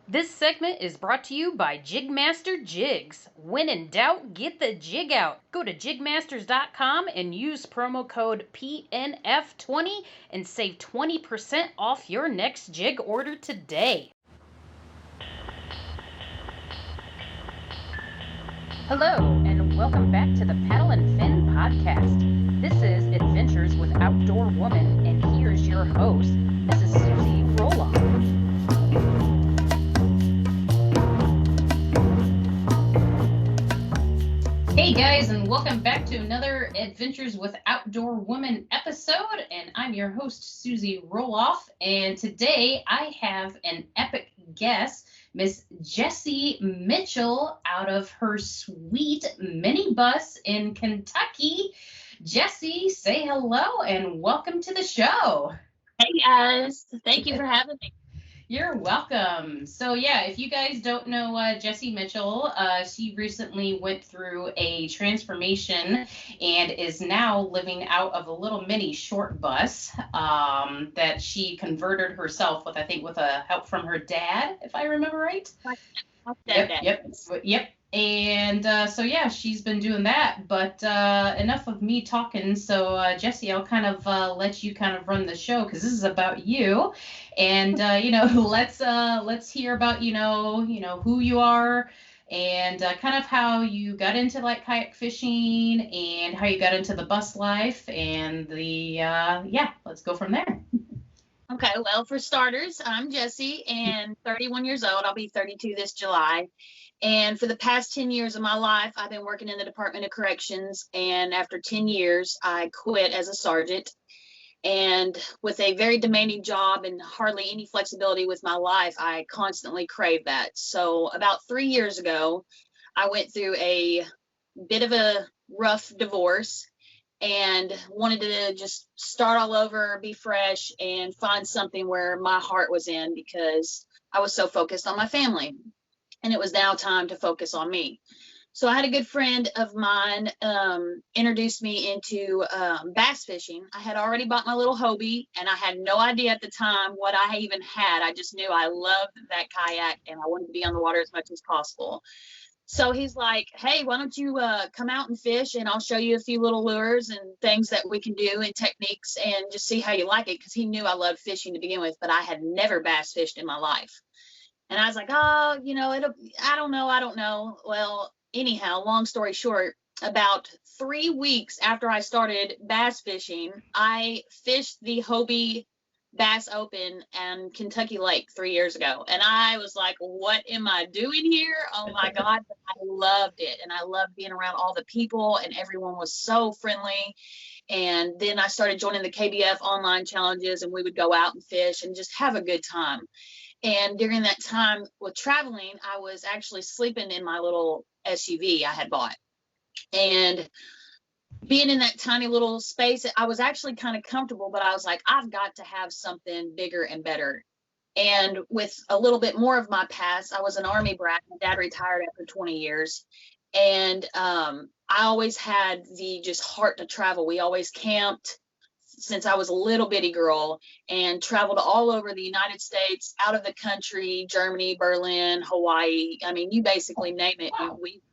This segment is brought to you by JigMasters Jigs. When in doubt, get the jig out. Go to JigMasters.com and use promo code PNF20 and save 20% off your next jig order today. Hello, and welcome back to the Paddle and Fin podcast. This is Adventures with OutdoorWoman, and here's your host, Mrs. Susie Roloff. Hey guys, and welcome back to another Adventures with OutdoorWoman episode, and I'm your host, Susie Roloff, and today I have an epic guest, Miss Jessi Mitchell, out of her sweet minibus in Kentucky. Jessi, say hello and welcome to the show. Hey guys, thank you for having me. You're welcome. So yeah, if you guys don't know Jessi Mitchell, she recently went through a transformation and is now living out of a little mini short bus that she converted herself with, I think, with a help from her dad, if I remember right. Yep. And so yeah, she's been doing that, but enough of me talking. So Jessi, I'll kind of let you kind of run the show because this is about you, and let's hear about who you are and kind of how you got into like kayak fishing and how you got into the bus life and let's go from there. Okay, well, for starters, I'm Jessi and 31 years old. I'll be 32 this July. And for the past 10 years of my life, I've been working in the Department of Corrections. And after 10 years, I quit as a sergeant. And with a very demanding job and hardly any flexibility with my life, I constantly craved that. So about 3 years ago, I went through a bit of a rough divorce and wanted to just start all over, be fresh, and find something where my heart was in because I was so focused on my family. And it was now time to focus on me. So I had a good friend of mine introduced me into bass fishing. I had already bought my little Hobie, and I had no idea at the time what I even had. I just knew I loved that kayak, and I wanted to be on the water as much as possible. So he's like, hey, why don't you come out and fish, and I'll show you a few little lures and things that we can do and techniques and just see how you like it, because he knew I loved fishing to begin with, but I had never bass fished in my life. And I was like, I don't know. Well, anyhow, long story short, about 3 weeks after I started bass fishing, I fished the Hobie Bass Open and Kentucky Lake 3 years ago. And I was like, what am I doing here? Oh my God. But I loved it. And I loved being around all the people, and everyone was so friendly. And then I started joining the KBF online challenges, and we would go out and fish and just have a good time. And during that time with traveling, I was actually sleeping in my little SUV I had bought. And being in that tiny little space, I was actually kind of comfortable, but I was like, I've got to have something bigger and better. And with a little bit more of my past, I was an Army brat. My dad retired after 20 years. And I always had the just heart to travel. We always camped since I was a little bitty girl and traveled all over the United States, out of the country, Germany, Berlin, Hawaii. I mean, you basically name it. Wow. We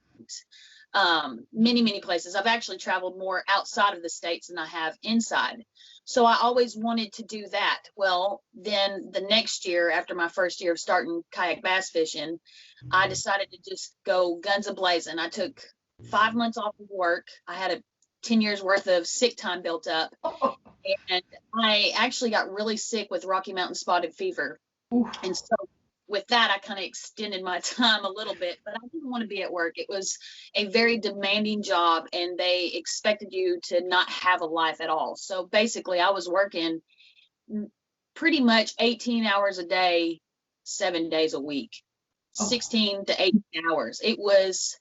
many places. I've actually traveled more outside of the States than I have inside. So I always wanted to do that. Well, then the next year, after my first year of starting kayak bass fishing, I decided to just go guns a-blazing. I took 5 months off of work. I had a 10 years worth of sick time built up. And I actually got really sick with Rocky Mountain spotted fever. Oof. And so with that, I kind of extended my time a little bit, but I didn't want to be at work. It was a very demanding job, and they expected you to not have a life at all. So basically, I was working pretty much 18 hours a day, 7 days a week, 16 to 18 hours. It was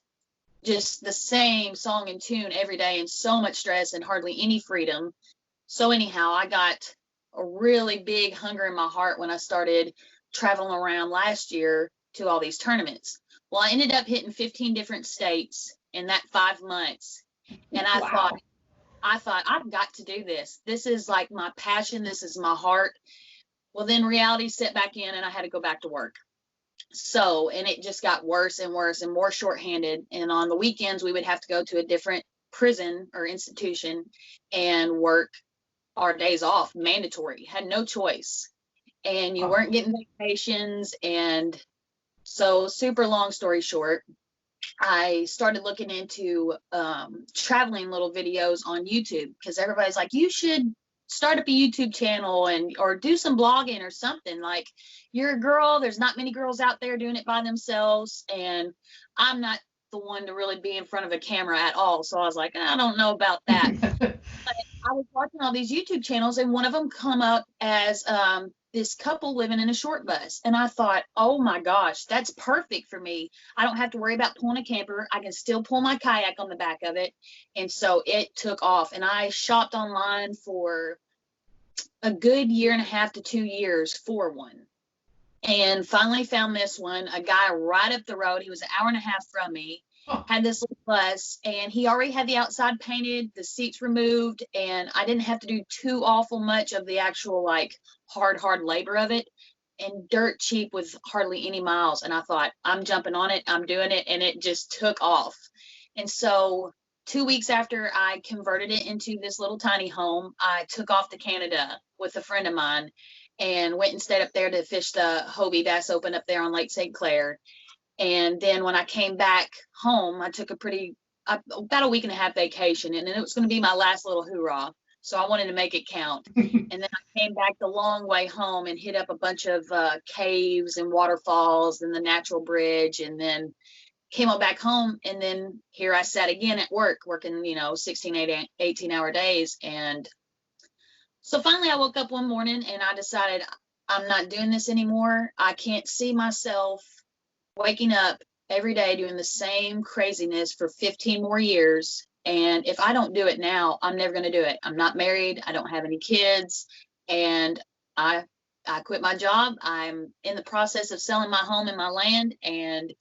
just the same song and tune every day, and so much stress and hardly any freedom. So anyhow, I got a really big hunger in my heart when I started traveling around last year to all these tournaments. Well, I ended up hitting 15 different states in that 5 months. And I thought, I've got to do this. This is like my passion. This is my heart. Well, then reality set back in, and I had to go back to work. So, and it just got worse and worse and more shorthanded. And on the weekends, we would have to go to a different prison or institution and work our days off, mandatory, had no choice. And you weren't getting vacations. And so, super long story short, I started looking into traveling little videos on YouTube, because everybody's like, you should start up a YouTube channel and or do some blogging or something. Like, you're a girl, there's not many girls out there doing it by themselves, and I'm not the one to really be in front of a camera at all. So I was like, I don't know about that. But I was watching all these YouTube channels, and one of them come up as this couple living in a short bus. And I thought, oh my gosh, that's perfect for me. I don't have to worry about pulling a camper. I can still pull my kayak on the back of it. And so it took off, and I shopped online for a good 1.5 to 2 years for one. And finally found this one, a guy right up the road. He was 1.5 hours from me, had this little bus, and he already had the outside painted, the seats removed, and I didn't have to do too awful much of the actual like hard labor of it, and dirt cheap with hardly any miles. And I thought, I'm jumping on it, I'm doing it, and it just took off. And so 2 weeks after I converted it into this little tiny home, I took off to Canada with a friend of mine and went and stayed up there to fish the Hobie Bass Open up there on Lake St. Clair. And then when I came back home, I took about a 1.5 week vacation, and then it was going to be my last little hoorah. So I wanted to make it count. And then I came back the long way home and hit up a bunch of caves and waterfalls and the natural bridge, and then came on back home. And then here I sat again at work, working, 16, 18-hour days. And so finally I woke up one morning and I decided, I'm not doing this anymore. I can't see myself waking up every day doing the same craziness for 15 more years. And if I don't do it now, I'm never going to do it. I'm not married. I don't have any kids. And I quit my job. I'm in the process of selling my home and my land, and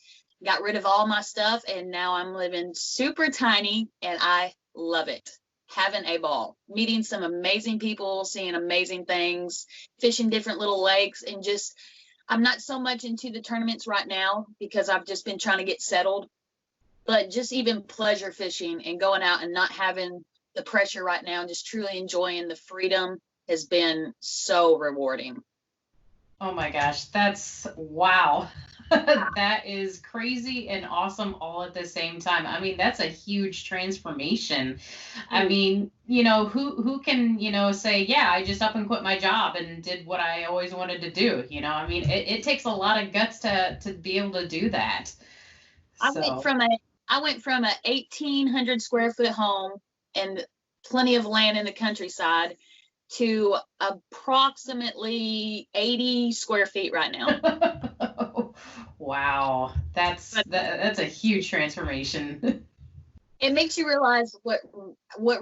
got rid of all my stuff. And now I'm living super tiny, and I love it. Having a ball, meeting some amazing people, seeing amazing things, fishing different little lakes, and just, I'm not so much into the tournaments right now because I've just been trying to get settled, but just even pleasure fishing and going out and not having the pressure right now and just truly enjoying the freedom has been so rewarding. Oh my gosh, that's wow. That is crazy and awesome all at the same time. I mean, that's a huge transformation. I mean, who can, say, yeah, I just up and quit my job and did what I always wanted to do. I mean, it takes a lot of guts to be able to do that. I went from a 1,800 square foot home and plenty of land in the countryside to approximately 80 square feet right now. Wow, that's a huge transformation. It makes you realize what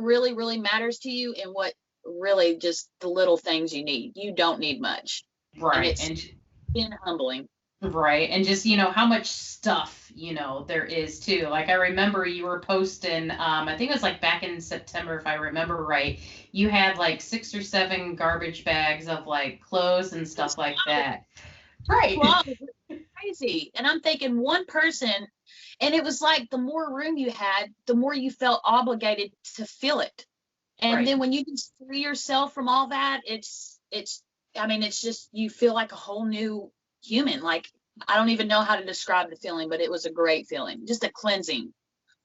really, really matters to you, and what really just the little things you need. You don't need much. Right. And it's been humbling. Right. And just, how much stuff, there is too. Like, I remember you were posting, I think it was like back in September, if I remember right, you had like 6 or 7 garbage bags of like clothes and stuff like that. Right. Crazy. And I'm thinking, one person, and it was like the more room you had, the more you felt obligated to fill it. And then when you just free yourself from all that, it's just, you feel like a whole new human. Like, I don't even know how to describe the feeling, but it was a great feeling. Just a cleansing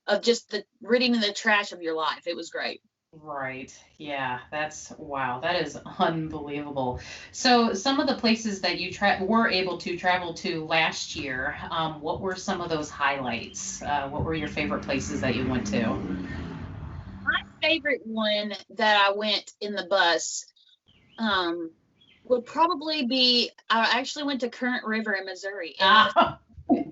of just the ridding the trash of your life. It was great. Right. Yeah. Wow. That is unbelievable. So some of the places that you were able to travel to last year, what were some of those highlights? What were your favorite places that you went to? My favorite one that I went in the bus, would probably be, I actually went to Current River in Missouri. And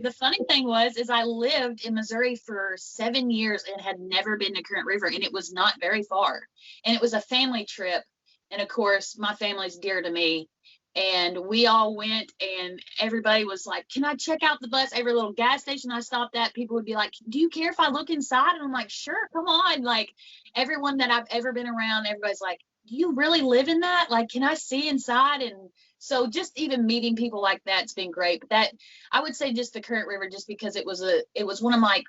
the funny thing is I lived in Missouri for 7 years and had never been to Current River, and it was not very far. And it was a family trip. And of course, my family's dear to me. And we all went, and everybody was like, can I check out the bus? Every little gas station I stopped at, people would be like, do you care if I look inside? And I'm like, sure, come on. Like, everyone that I've ever been around, everybody's like, do you really live in that? Like, can I see inside? And so just even meeting people like that's been great. But that, I would say just the Current River, just because it was one of my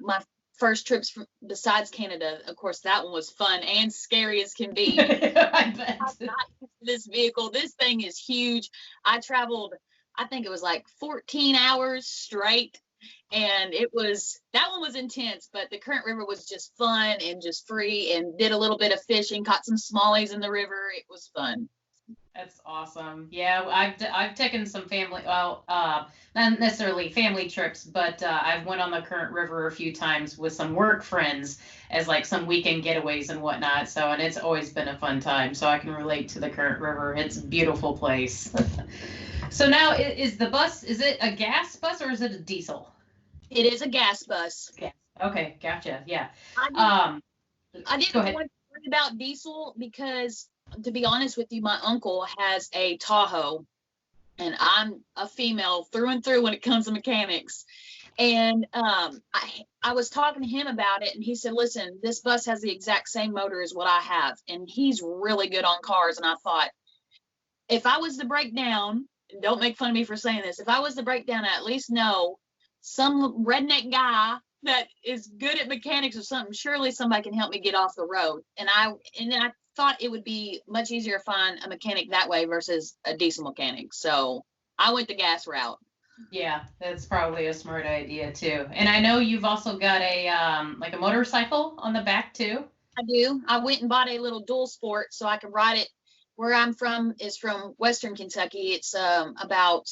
first trips besides Canada. Of course, that one was fun and scary as can be. I bet. I'm not used to this vehicle. This thing is huge. I traveled, I think it was like 14 hours straight. And that one was intense, but the Current River was just fun and just free, and did a little bit of fishing, caught some smallies in the river. It was fun. That's awesome. Yeah, I've taken some family, well, not necessarily family trips, but I've went on the Current River a few times with some work friends as like some weekend getaways and whatnot. So, and it's always been a fun time. So I can relate to the Current River. It's a beautiful place. So now is the bus, is it a gas bus or is it a diesel? It is a gas bus. Gas. Okay, gotcha. Yeah. I didn't go ahead. want to worry about diesel because, to be honest with you, my uncle has a Tahoe, and I'm a female through and through when it comes to mechanics. And I was talking to him about it, and he said, listen, this bus has the exact same motor as what I have. And he's really good on cars. And I thought, if I was to break down, and don't make fun of me for saying this, if I was to break down, I at least know some redneck guy that is good at mechanics or something. Surely somebody can help me get off the road. And then I thought it would be much easier to find a mechanic that way versus a diesel mechanic. So I went the gas route. Yeah, that's probably a smart idea too. And I know you've also got a like a motorcycle on the back too. I do. I went and bought a little dual sport so I could ride it. Where I'm from is from Western Kentucky. It's about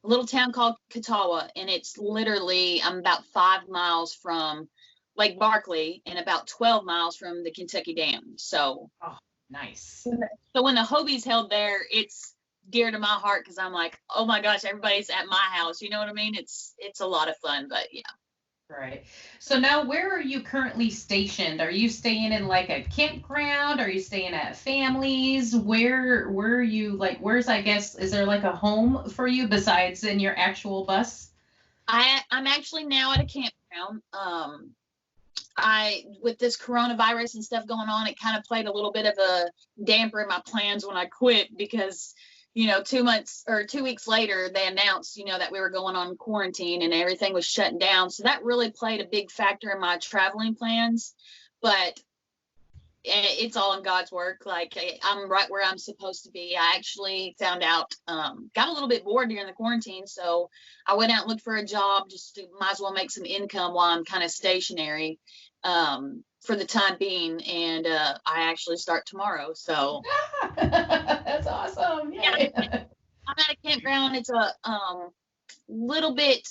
a little town called Catawba, and it's literally, I'm about 5 miles from Lake Barkley and about 12 miles from the Kentucky Dam. So, oh, nice. So when the Hobies held there, it's dear to my heart because I'm like, oh my gosh, everybody's at my house. You know what I mean? It's a lot of fun, but yeah. Right. So now where are you currently stationed? Are you staying in like a campground? Are you staying at families? Where are you, like, where's, I guess, is there like a home for you besides in your actual bus? I'm actually now at a campground. With this coronavirus and stuff going on, it kind of played a little bit of a damper in my plans when I quit because, 2 weeks later, they announced, that we were going on quarantine and everything was shutting down. So that really played a big factor in my traveling plans. But it's all in God's work. Like, I'm right where I'm supposed to be. I actually found out, got a little bit bored during the quarantine. So I went out and looked for a job just to might as well make some income while I'm kind of stationary for the time being. And I actually start tomorrow. So that's awesome. Yay. I'm at a campground. It's a little bit,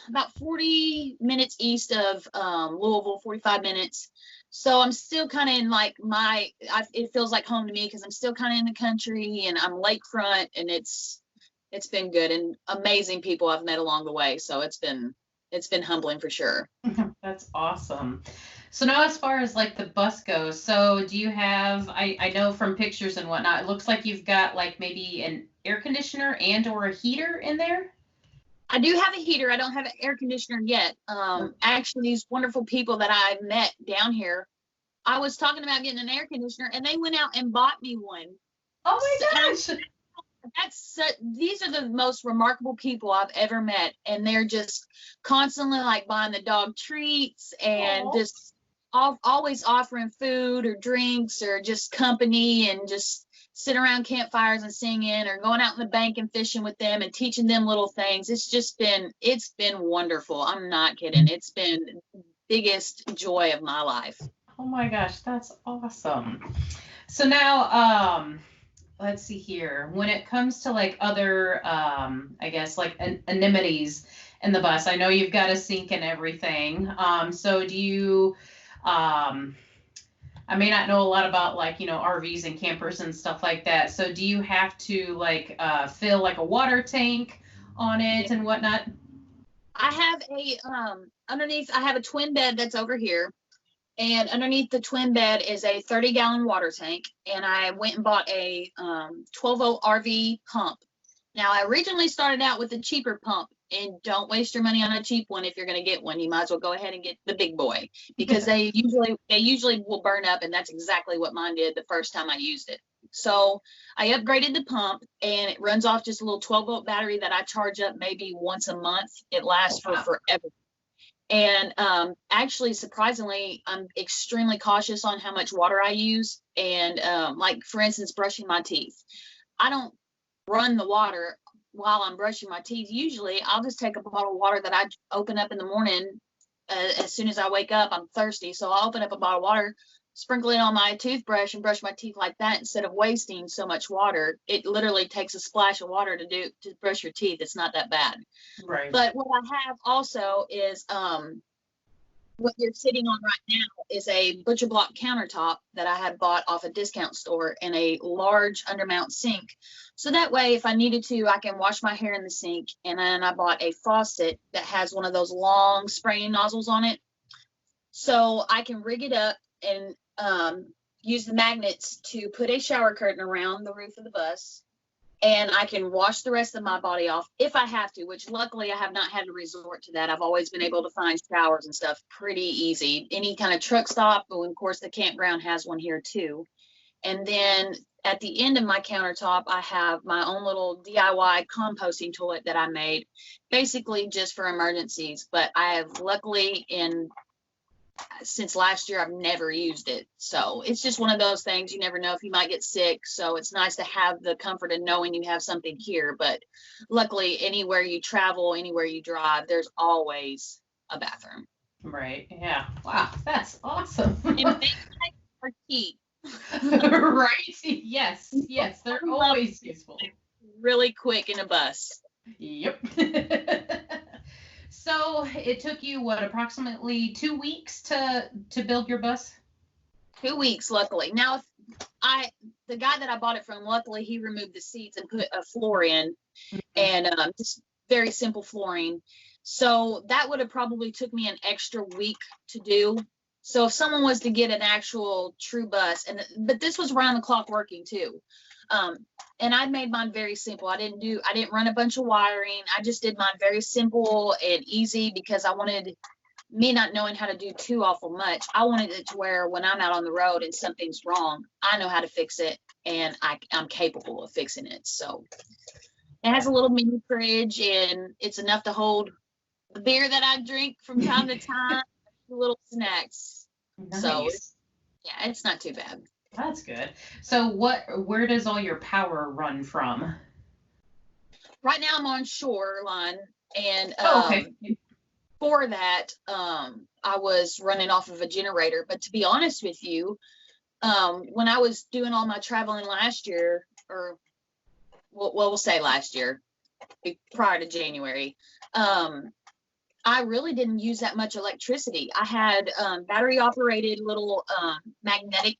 about 40 minutes east of Louisville, 45 minutes. So I'm still kind of in like it feels like home to me because I'm still kind of in the country and I'm lakefront, and it's been good and amazing people I've met along the way. So it's been humbling for sure. That's awesome. So now as far as like the bus goes, so do you have, I know from pictures and whatnot, it looks like you've got like maybe an air conditioner and or a heater in there? I do have a heater. I don't have an air conditioner yet. Actually, these wonderful people that I've met down here, I was talking about getting an air conditioner and they went out and bought me one. Oh my gosh. These are the most remarkable people I've ever met. And they're just constantly like buying the dog treats and just always offering food or drinks or just company and just sit around campfires and singing or going out in the bank and fishing with them and teaching them little things. It's been wonderful. I'm not kidding. It's been the biggest joy of my life. Oh my gosh, that's awesome. So now, let's see here. When it comes to like other, I guess like amenities in the bus, I know you've got a sink and everything. So do you, I may not know a lot about like, RVs and campers and stuff like that. So do you have to like fill like a water tank on it and whatnot? I have underneath, I have a twin bed that's over here. And underneath the twin bed is a 30-gallon water tank. And I went and bought a 12-volt RV pump. Now, I originally started out with a cheaper pump. And don't waste your money on a cheap one. If you're going to get one, you might as well go ahead and get the big boy because they usually will burn up. And that's exactly what mine did the first time I used it. So I upgraded the pump, and it runs off just a little 12-volt battery that I charge up maybe once a month. It lasts for forever. And actually, surprisingly, I'm extremely cautious on how much water I use. And like, for instance, brushing my teeth. I don't run the water while I'm brushing my teeth. Usually, I'll just take a bottle of water that I open up in the morning. As soon as I wake up, I'm thirsty. So I'll open up a bottle of water, sprinkle it on my toothbrush, and brush my teeth like that instead of wasting so much water. It literally takes a splash of water to brush your teeth. It's not that bad. Right. But what I have also is what you're sitting on right now is a butcher block countertop that I had bought off a discount store, and a large undermount sink. So that way, if I needed to, I can wash my hair in the sink. And then I bought a faucet that has one of those long spraying nozzles on it. So I can rig it up and use the magnets to put a shower curtain around the roof of the bus. And I can wash the rest of my body off if I have to, which luckily I have not had to resort to that. I've always been able to find showers and stuff pretty easy. Any kind of truck stop, and of course the campground has one here too. And then at the end of my countertop, I have my own little DIY composting toilet that I made, basically just for emergencies. But I have luckily since last year, I've never used it. So it's just one of those things. You never know if you might get sick. So it's nice to have the comfort of knowing you have something here. But luckily, anywhere you travel, anywhere you drive, there's always a bathroom. Right. Yeah. Wow. That's awesome. And things are key. Right. Yes. Yes. They're always useful. Really quick in a bus. Yep. So it took you, what, approximately 2 weeks to build your bus? 2 weeks, luckily. Now, the guy that I bought it from, luckily, he removed the seats and put a floor in, and just very simple flooring. So that would have probably took me an extra week to do. So if someone was to get an actual true bus, but this was round the clock working too. And I made mine very simple. I didn't run a bunch of wiring. I just did mine very simple and easy because I wanted, me not knowing how to do too awful much, I wanted it to where when I'm out on the road and something's wrong, I know how to fix it, and I'm capable of fixing it. So it has a little mini fridge, and it's enough to hold the beer that I drink from time to time, little snacks. Nice. So yeah, it's not too bad. That's good. So where does all your power run from? Right now I'm on shoreline, and okay. For that, I was running off of a generator. But to be honest with you, when I was doing all my traveling last year, or we'll say last year, prior to January, I really didn't use that much electricity. I had battery operated little magnetic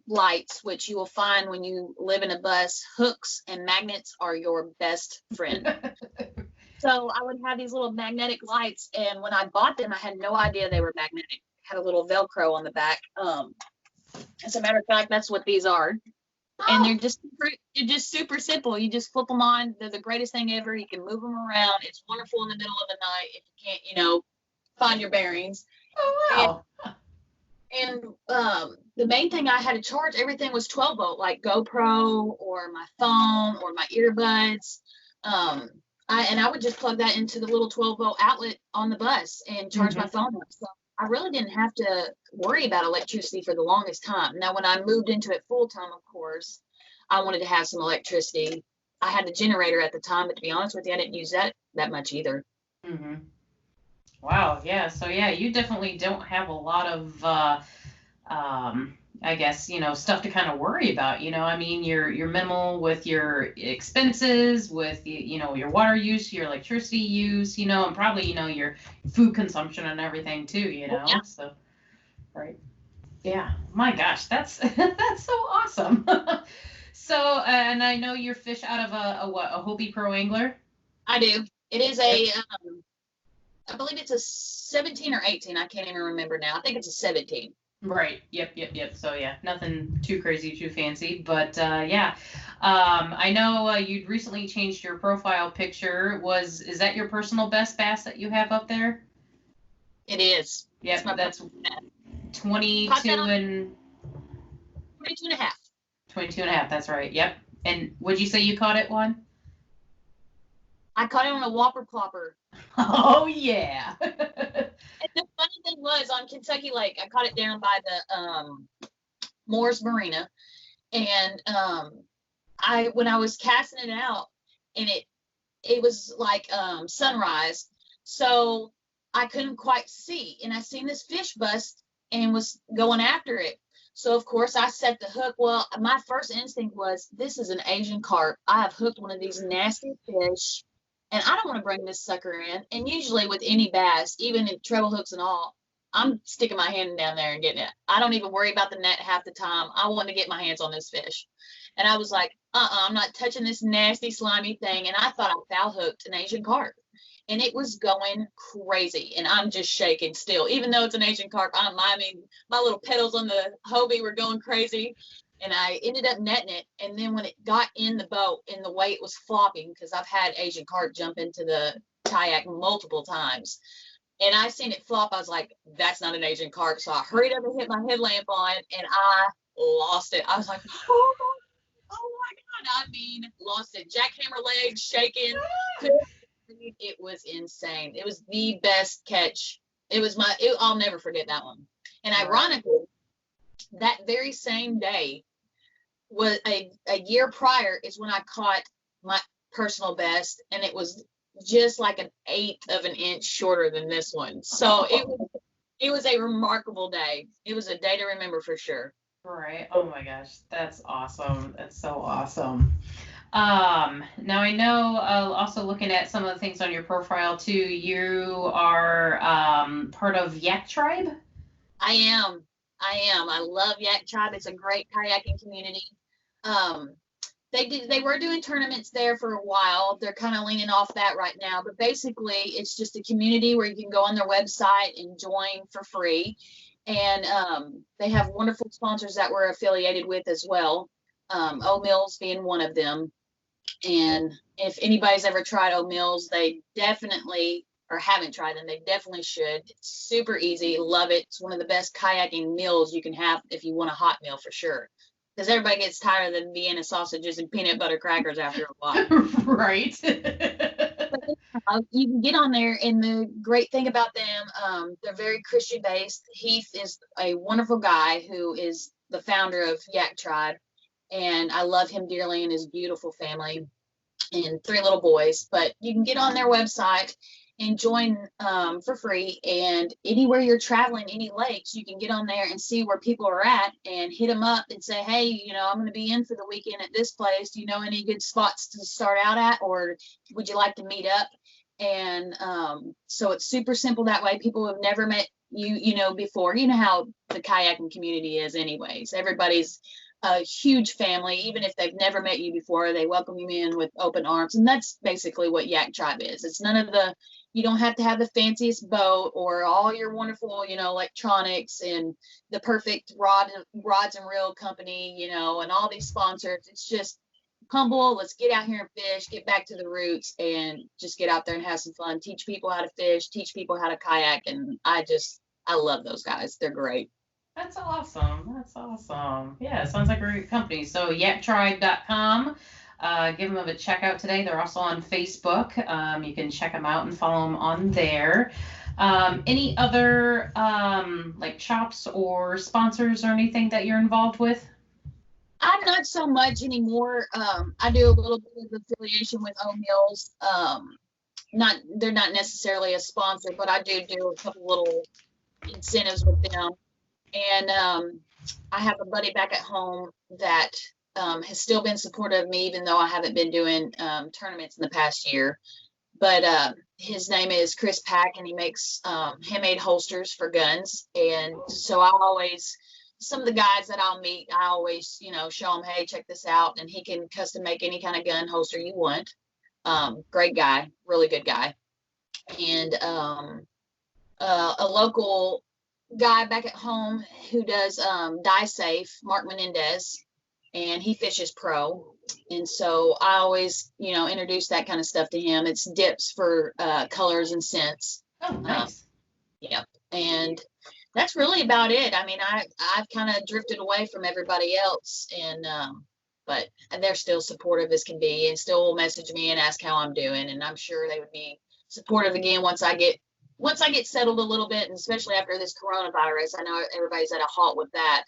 lights, which you will find when you live in a bus. Hooks and magnets are your best friend. So I would have these little magnetic lights, and when I bought them, I had no idea they were magnetic. Had a little Velcro on the back. As a matter of fact, that's what these are. And they're just super simple. You just flip them on. They're the greatest thing ever. You can move them around. It's wonderful in the middle of the night if you can't, find your bearings. Oh, wow. And the main thing I had to charge, everything was 12 volt, like GoPro or my phone or my earbuds. I would just plug that into the little 12 volt outlet on the bus and charge my phone up. So I really didn't have to worry about electricity for the longest time. Now, when I moved into it full time, of course, I wanted to have some electricity. I had the generator at the time, but to be honest with you, I didn't use that much either. Mm-hmm. Wow. Yeah. So yeah, you definitely don't have a lot of, I guess, stuff to kind of worry about. I mean, you're minimal with your expenses, with your water use, your electricity use, and probably your food consumption and everything too. Yeah. So, right. Yeah. My gosh, that's that's so awesome. So, and I know you fish out of a Hobie Pro Angler. I do. It is I believe it's a 17 or 18. I can't even remember now. I think it's a 17. Right. Yep. So yeah, nothing too crazy, too fancy, but yeah. I know you'd recently changed your profile picture. Is that your personal best bass that you have up there? It is. Yep, that's 22 and 22 and a half. 22.5. That's right. Yep. And would you say you caught it one? I caught it on a whopper plopper. Oh yeah. And the funny thing was on Kentucky Lake, I caught it down by the Moore's Marina, and when I was casting it out, and it was like sunrise, so I couldn't quite see, and I seen this fish bust and was going after it. So of course I set the hook. Well, my first instinct was, this is an Asian carp. I have hooked one of these nasty fish, and I don't want to bring this sucker in. And usually with any bass, even in treble hooks and all, I'm sticking my hand down there and getting it. I don't even worry about the net half the time. I want to get my hands on this fish. And I was like, I'm not touching this nasty, slimy thing. And I thought I foul hooked an Asian carp. And it was going crazy. And I'm just shaking still. Even though it's an Asian carp, I mean, my little pedals on the Hobie were going crazy. And I ended up netting it. And then when it got in the boat and the way it was flopping, because I've had Asian carp jump into the kayak multiple times, and I seen it flop, I was like, that's not an Asian carp. So I hurried up and hit my headlamp on, and I lost it. I was like, oh my God. I mean, lost it. Jackhammer legs shaking. It was insane. It was the best catch. I'll never forget that one. And ironically, that very same day was a year prior is when I caught my personal best, and it was just like an 1/8 of an inch shorter than this one. So it was a remarkable day. It was a day to remember for sure. Right. Oh my gosh, that's awesome. That's so awesome. Now I know, also looking at some of the things on your profile too, you are part of Yak Tribe. I am. I love Yak Tribe. It's a great kayaking community. They were doing tournaments there for a while. They're kind of leaning off that right now, but basically it's just a community where you can go on their website and join for free. And they have wonderful sponsors that we're affiliated with as well. O'Mills being one of them. And if anybody's ever tried O'Mills, they definitely, or haven't tried them, they definitely should. It's super easy. Love it. It's one of the best kayaking meals you can have if you want a hot meal for sure. Because everybody gets tired of the Vienna sausages and peanut butter crackers after a while. Right. You can get on there, and the great thing about them, they're very Christian based. Heath is a wonderful guy who is the founder of Yak Tribe, and I love him dearly and his beautiful family and 3 little boys. But you can get on their website and join for free, and anywhere you're traveling, any lakes, you can get on there and see where people are at and hit them up and say, hey, I'm going to be in for the weekend at this place. Do you know any good spots to start out at, or would you like to meet up? And so it's super simple that way. People who have never met you before, how the kayaking community is anyways. Everybody's a huge family. Even if they've never met you before, they welcome you in with open arms. And that's basically what Yak Tribe is. It's none of the, you don't have to have the fanciest boat or all your wonderful, electronics and the perfect rods and reel company, and all these sponsors. It's just humble. Let's get out here and fish, get back to the roots, and just get out there and have some fun. Teach people how to fish, teach people how to kayak. And I love those guys. They're great. That's awesome. That's awesome. Yeah, it sounds like a great company. So yaktribe.com. Give them a check out today. They're also on Facebook. You can check them out and follow them on there. Any other like shops or sponsors or anything that you're involved with? I'm not so much anymore. I do a little bit of affiliation with O'Mills. They're not necessarily a sponsor, but I do a couple little incentives with them. And I have a buddy back at home that has still been supportive of me, even though I haven't been doing tournaments in the past year. But his name is Chris Pack, and he makes handmade holsters for guns. And so some of the guys that I'll meet, I always, show them, hey, check this out. And he can custom make any kind of gun holster you want. Great guy, really good guy. And a local guy back at home who does Die Safe, Mark Menendez, and he fishes pro. And so I always, introduce that kind of stuff to him. It's dips for colors and scents. Oh, nice. Yep. And that's really about it. I mean, I've kind of drifted away from everybody else, and but they're still supportive as can be, and still will message me and ask how I'm doing, and I'm sure they would be supportive again once I get settled a little bit, and especially after this coronavirus. I know everybody's at a halt with that,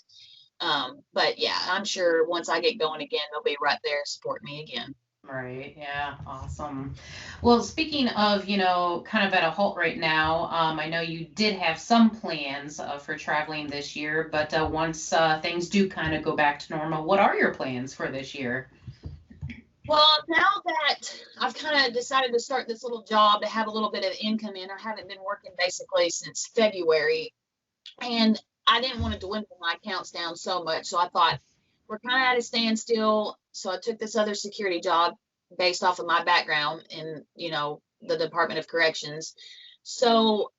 but yeah, I'm sure once I get going again, they'll be right there supporting me again. Right. Yeah. Awesome. Well, speaking of, kind of at a halt right now, I know you did have some plans for traveling this year, but once things do kind of go back to normal, what are your plans for this year? Well, now that I've kind of decided to start this little job to have a little bit of income in, I haven't been working basically since February, and I didn't want to dwindle my accounts down so much. So I thought we're kind of at a standstill. So I took this other security job based off of my background in, the Department of Corrections. So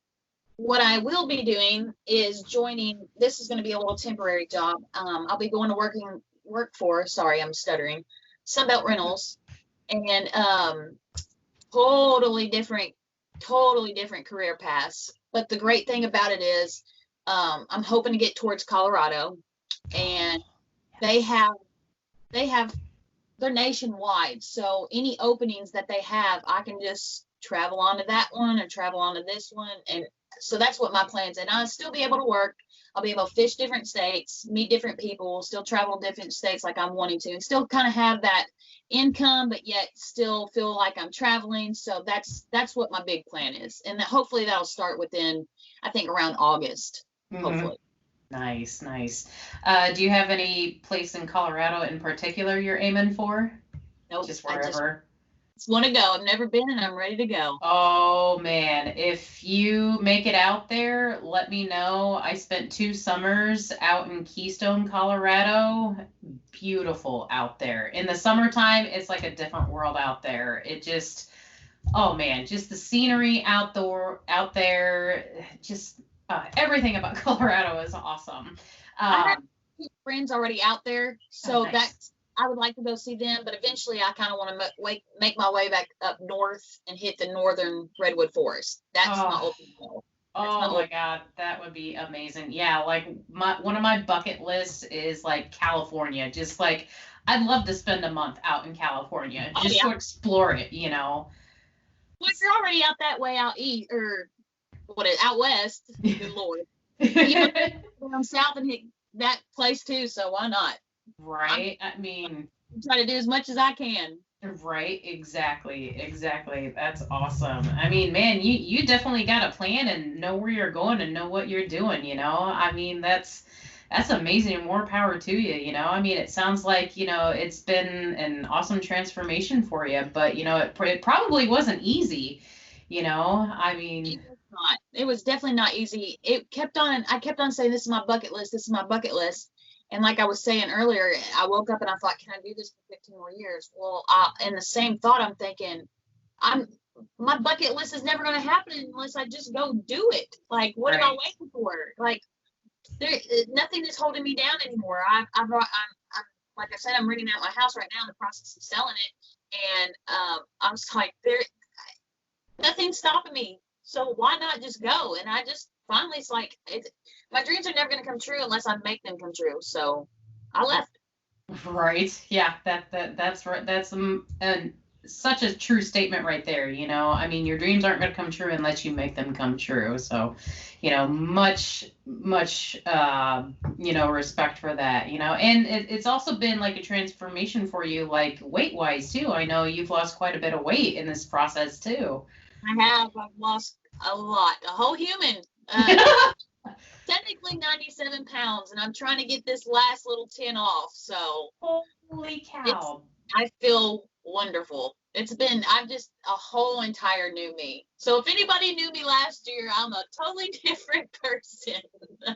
what I will be doing is joining, this is going to be a little temporary job. I'll be going to work for, sorry, I'm stuttering, Sunbelt Rentals, and totally different career paths. But the great thing about it is I'm hoping to get towards Colorado, and they're nationwide. So any openings that they have, I can just travel onto that one or travel onto this one. And so that's what my plans. And I'll still be able to work. I'll be able to fish different states, meet different people, still travel different states like I'm wanting to, and still kind of have that income, but yet still feel like I'm traveling. So that's what my big plan is. And hopefully that'll start within, I think, around August, hopefully. Nice. Do you have any place in Colorado in particular you're aiming for? Nope. Just wherever? I just want to go. I've never been, and I'm ready to go. Oh man, if you make it out there, let me know. I spent 2 summers out in Keystone, Colorado. Beautiful out there. In the summertime, it's like a different world out there. It just, oh man, just the scenery out there, just everything about Colorado is awesome. I have friends already out there, so nice. I would like to go see them, but eventually I kind of want to make my way back up north and hit the northern redwood forest. That's my ultimate goal. Oh my God, that would be amazing. Yeah, like one of my bucket lists is like California. Just like I'd love to spend a month out in California just to explore it, Well, if you're already out that way out east or out west, good Lord. You know, down south and hit that place too, so why not? Right. I mean, try to do as much as I can. Right. Exactly. That's awesome. I mean, man, you definitely got a plan and know where you're going and know what you're doing, I mean, that's amazing. More power to you, I mean, it sounds like, it's been an awesome transformation for you, but, it probably wasn't easy, I mean. It was definitely not easy. I kept on saying, this is my bucket list. And like I was saying earlier, I woke up and I thought, can I do this for 15 more years? Well, in the same thought, I'm thinking, my bucket list is never going to happen unless I just go do it. Like, what am I waiting for? Like, nothing is holding me down anymore. I'm like I said, I'm renting out my house right now in the process of selling it. And I was like, nothing's stopping me. So why not just go? And I just finally, it's like, my dreams are never going to come true unless I make them come true. So I left. Right. Yeah. That's right. That's such a true statement right there. I mean, your dreams aren't going to come true unless you make them come true. So, much, respect for that, and it's also been like a transformation for you, like weight wise too. I know you've lost quite a bit of weight in this process too. I've lost a lot, a whole human. Technically 97 pounds, and I'm trying to get this last little 10 off. So holy cow, I feel wonderful. I'm just a whole entire new me. So if anybody knew me last year, I'm a totally different person.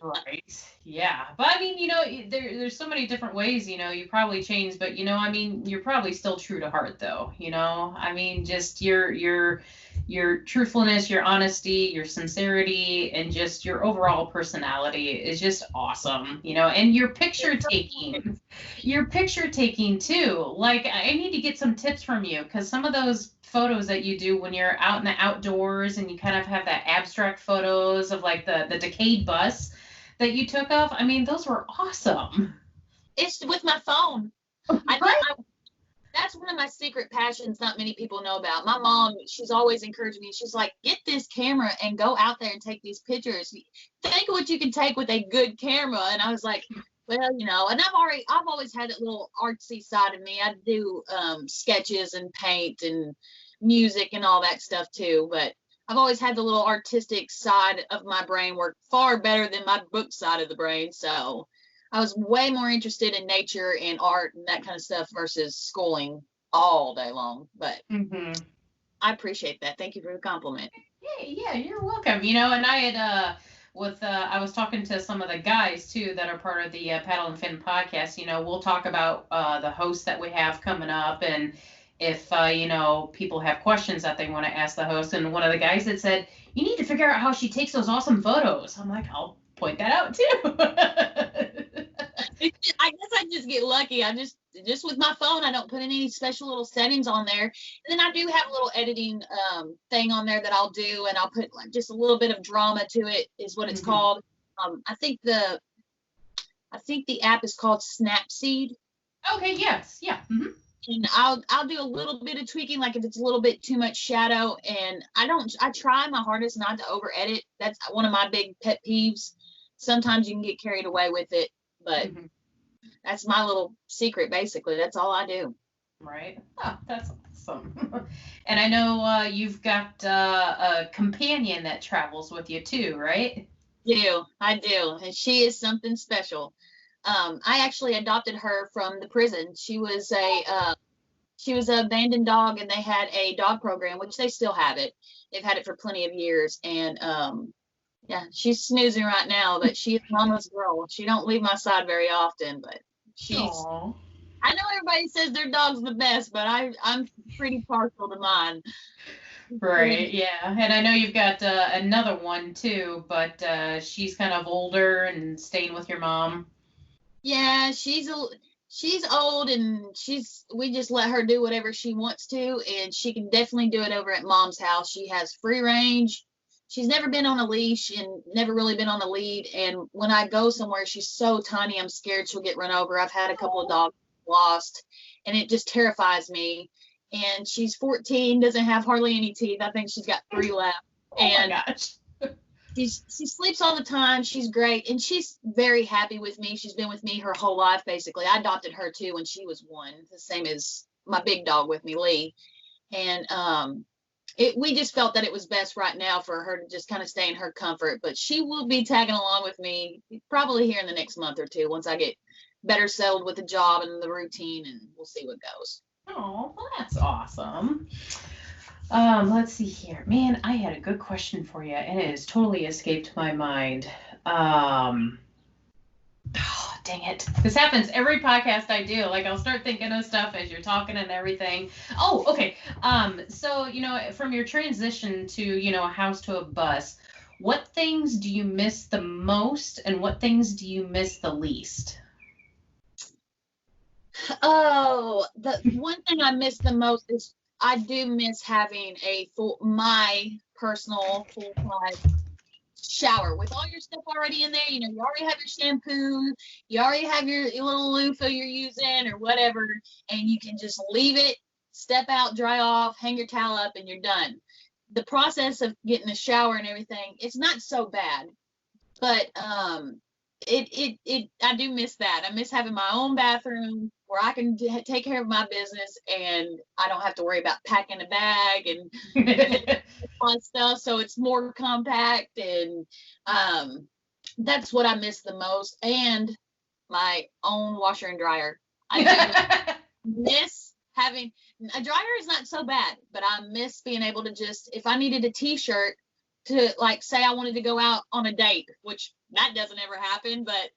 Right. Yeah. But I mean, there's so many different ways, you probably changed, but I mean, you're probably still true to heart though, I mean, just your truthfulness, your honesty, your sincerity, and just your overall personality is just awesome, and your picture taking too. Like, I need to get some tips from you, because some of those photos that you do when you're out in the outdoors and you kind of have that abstract photos of like the decayed bus that you took of. I mean, those were awesome. It's with my phone. Right? That's one of my secret passions not many people know about. My mom, she's always encouraged me. She's like, get this camera and go out there and take these pictures. Think of what you can take with a good camera. And I was like, well, you know, and I've always had that little artsy side of me. I do sketches and paint and music and all that stuff too. But I've always had the little artistic side of my brain work far better than my book side of the brain. So I was way more interested in nature and art and that kind of stuff versus schooling all day long. But I appreciate that. Thank you for the compliment. Yeah, you're welcome. You know, and I had I was talking to some of the guys too that are part of the Paddle and Fin podcast. You know, we'll talk about the hosts that we have coming up, and if you know, people have questions that they want to ask the host. And one of the guys that said, you need to figure out how she takes those awesome photos. I'm like, I'll point that out too. I guess I just get lucky. I just with my phone, I don't put any special little settings on there. And then I do have a little editing thing on there that I'll do, and I'll put like just a little bit of drama to it, is what it's called. I think the app is called Snapseed. Okay, yes, yeah. And I'll do a little bit of tweaking, like if it's a little bit too much shadow, and I try my hardest not to over edit. That's one of my big pet peeves. Sometimes you can get carried away with it, but that's my little secret, basically. That's all I do. Right. Oh, that's awesome. And I know you've got a companion that travels with you too, right? I do. And she is something special. I actually adopted her from the prison. She was an abandoned dog, and they had a dog program, which they still have it. They've had it for plenty of years. And yeah, she's snoozing right now, but she's mama's girl. She don't leave my side very often, but she's. Aww. I know everybody says their dog's the best, but I'm pretty partial to mine. Right, yeah. And I know you've got another one too, but she's kind of older and staying with your mom. Yeah, she's old, and we just let her do whatever she wants to, and she can definitely do it over at mom's house. She has free range. She's never been on a leash and never really been on a lead. And when I go somewhere, she's so tiny, I'm scared she'll get run over. I've had a couple of dogs lost, and it just terrifies me. And she's 14, doesn't have hardly any teeth. I think she's got 3 left. And my gosh. She sleeps all the time. She's great, and she's very happy with me. She's been with me her whole life, basically. I adopted her too when she was 1, the same as my big dog with me, Lee. And we just felt that it was best right now for her to just kind of stay in her comfort. But she will be tagging along with me probably here in the next month or two, once I get better settled with the job and the routine, and we'll see what goes. Oh, well, that's awesome. Let's see here. Man, I had a good question for you, and it has totally escaped my mind. Oh, dang it. This happens every podcast I do. Like, I'll start thinking of stuff as you're talking and everything. Oh, okay. So, you know, from your transition to, you know, a house to a bus, what things do you miss the most, and what things do you miss the least? Oh, the one thing I miss the most is I do miss having my personal full-size shower with all your stuff already in there. You know, you already have your shampoo, you already have your little loofah you're using or whatever, and you can just leave it, step out, dry off, hang your towel up, and you're done. The process of getting a shower and everything, it's not so bad, but I do miss that. I miss having my own bathroom where I can take care of my business, and I don't have to worry about packing a bag and fun stuff. So it's more compact, and that's what I miss the most. And my own washer and dryer. I miss having a dryer is not so bad, but I miss being able to just, if I needed a t-shirt to, like, say I wanted to go out on a date, which that doesn't ever happen, but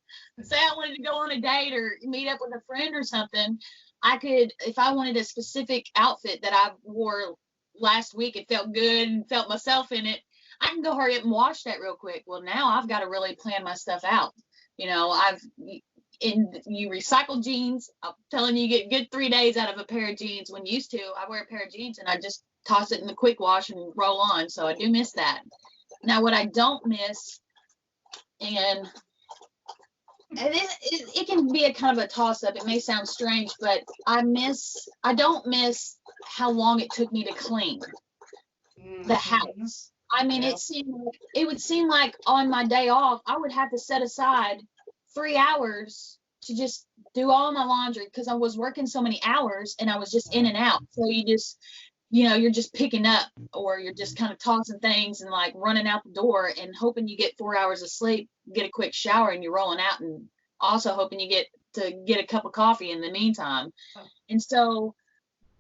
say I wanted to go on a date or meet up with a friend or something, I could, if I wanted a specific outfit that I wore last week, it felt good and felt myself in it, I can go hurry up and wash that real quick. Well, now I've got to really plan my stuff out. You know, you recycle jeans. I'm telling you, get good 3 days out of a pair of jeans. When used to, I wear a pair of jeans and I just toss it in the quick wash and roll on. So I do miss that. Now, what I don't miss, and it can be a kind of a toss up. It may sound strange, but I don't miss how long it took me to clean the house. I mean, it would seem like on my day off, I would have to set aside 3 hours to just do all my laundry because I was working so many hours and I was just in and out. So you're just picking up, or you're just kind of tossing things and like running out the door and hoping you get 4 hours of sleep, get a quick shower, and you're rolling out, and also hoping you get a cup of coffee in the meantime. And so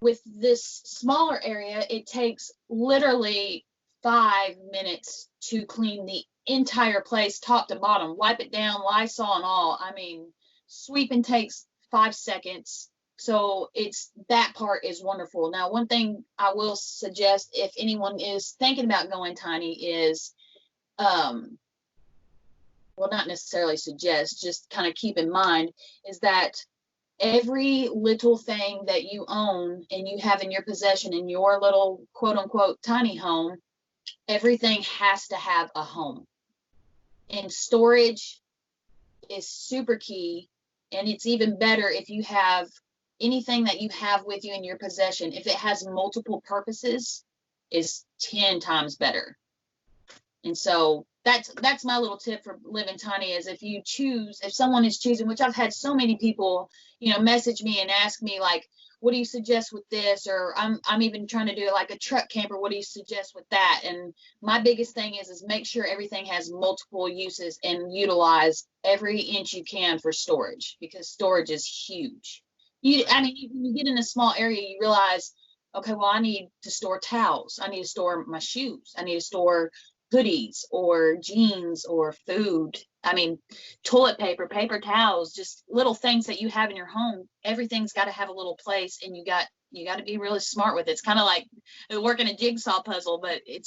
with this smaller area, it takes literally 5 minutes to clean the entire place top to bottom, wipe it down, Lysol and all. I mean, sweeping takes 5 seconds. So that part is wonderful. Now, one thing I will suggest if anyone is thinking about going tiny is, well, not necessarily suggest, just kind of keep in mind is that every little thing that you own and you have in your possession in your little quote unquote tiny home, everything has to have a home. And storage is super key. And it's even better if you have anything that you have with you in your possession, if it has multiple purposes, is 10 times better. And so that's my little tip for living tiny is if someone is choosing, which I've had so many people, message me and ask me like, what do you suggest with this? Or I'm even trying to do like a truck camper. What do you suggest with that? And my biggest thing is make sure everything has multiple uses and utilize every inch you can for storage, because storage is huge. When you get in a small area, you realize, okay, well, I need to store towels. I need to store my shoes. I need to store hoodies or jeans or food. I mean, toilet paper, paper towels, just little things that you have in your home. Everything's got to have a little place, and you got to be really smart with it. It's kind of like working a jigsaw puzzle, but it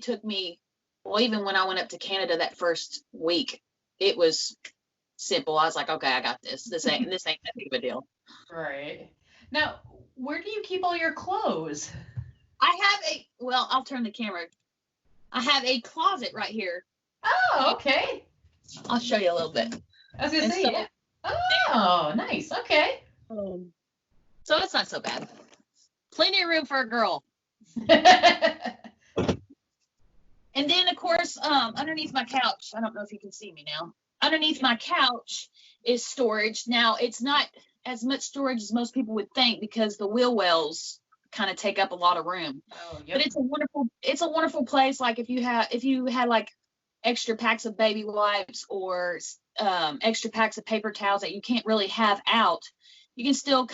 took me, well, even when I went up to Canada that first week, it was simple. I was like, okay, I got this. This ain't that big of a deal. Right. Now, where do you keep all your clothes? I'll turn the camera. I have a closet right here. Oh, okay. I'll show you a little bit. I was going to say, yeah. Oh, nice. Okay. So it's not so bad. Plenty of room for a girl. And then, of course, underneath my couch, I don't know if you can see me now. Underneath my couch is storage. Now, it's not as much storage as most people would think because the wheel wells kind of take up a lot of room. Oh, yep. But it's a wonderful place. Like if you had like extra packs of baby wipes or extra packs of paper towels that you can't really have out, you can still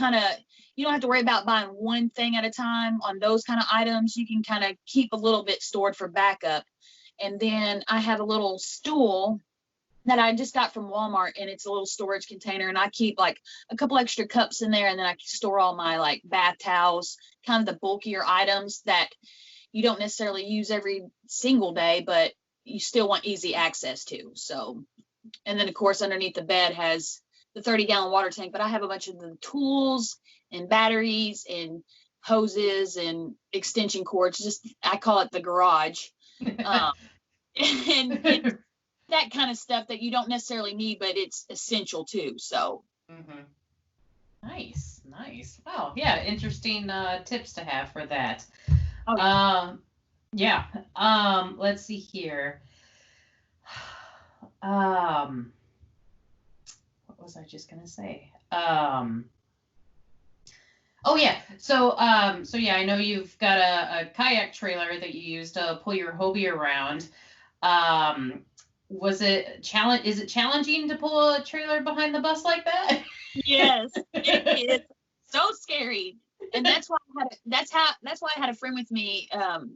you don't have to worry about buying one thing at a time on those kind of items. You can kind of keep a little bit stored for backup. And then I have a little stool that I just got from Walmart, and it's a little storage container, and I keep like a couple extra cups in there, and then I store all my like bath towels, kind of the bulkier items that you don't necessarily use every single day, but you still want easy access to. So, and then of course underneath the bed has the 30-gallon water tank, but I have a bunch of the tools and batteries and hoses and extension cords. I call it the garage. And that kind of stuff that you don't necessarily need, but it's essential too. So Nice. Wow. Yeah. Interesting tips to have for that. Yeah. Let's see here. What was I just gonna say? Oh yeah. So yeah, I know you've got a kayak trailer that you use to pull your Hobie around. Is it challenging to pull a trailer behind the bus like that? Yes, it is so scary. And that's why I had a friend with me